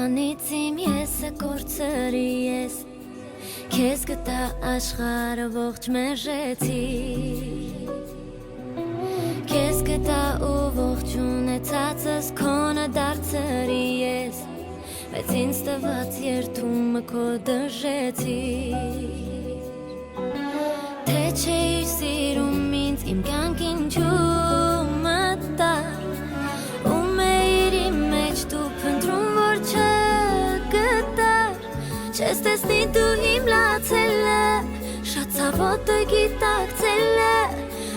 Քեզանից իմ եսը կորցրի ես Քեզ գտա աշխարհը ողջ մերժեցի Քեզ գտա ու ողջ ունեցածս քոնը դարձրի ես Բայց ինձ տված երդումը քո դժեցի Թե չէի սիրում ինձ իմ կյանքին չմտար Չես տեսնի դու իմ լացել է Շատ ցավոտ է գիտակցել է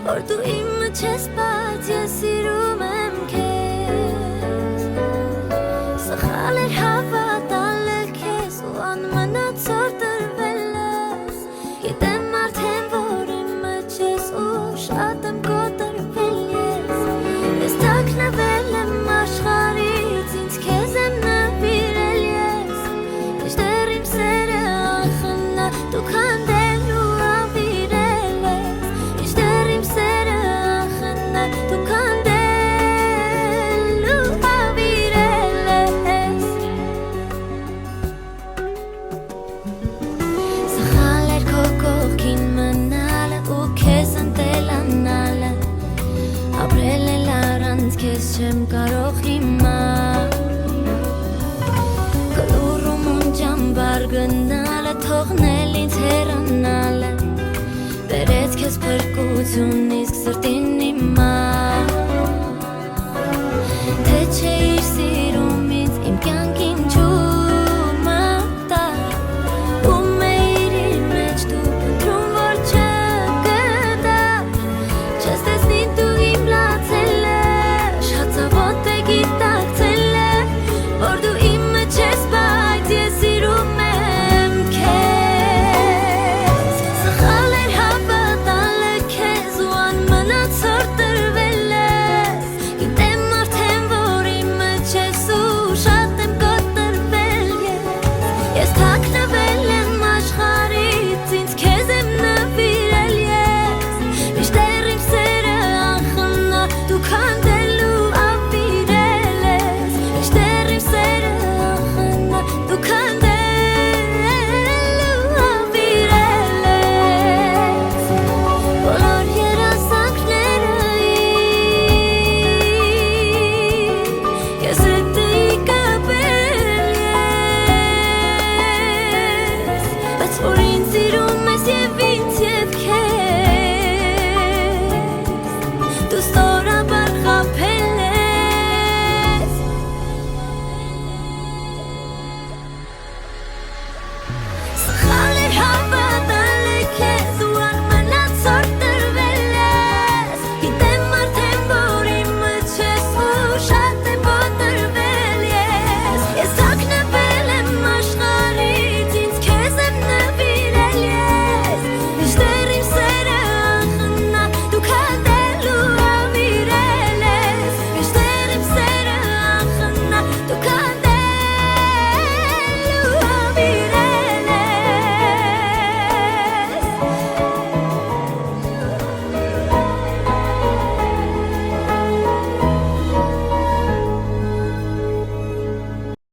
Որ դու իմը չես բայց ես սիրում եմ քեզ Սխալ էր հավատալ քեզ ու անմնացոր տրվել ես Գիտեմ արդեն որ իմը չես ու շատ եմ կոտրվել ես Ես թաքնվել եմ աշխարհից ինձ քեզ եմ նվիրել Tu candelu avireles Ishtarim sera khanda Tu candelu avireles Sakhaler kokokin manala U kesan telanala Abrele larans kes chem karokh ima Kalurumun jambar gandala Թողնել ինձ հեռանալը Բերեց քեզ փրկություն իսկ սրտին իմա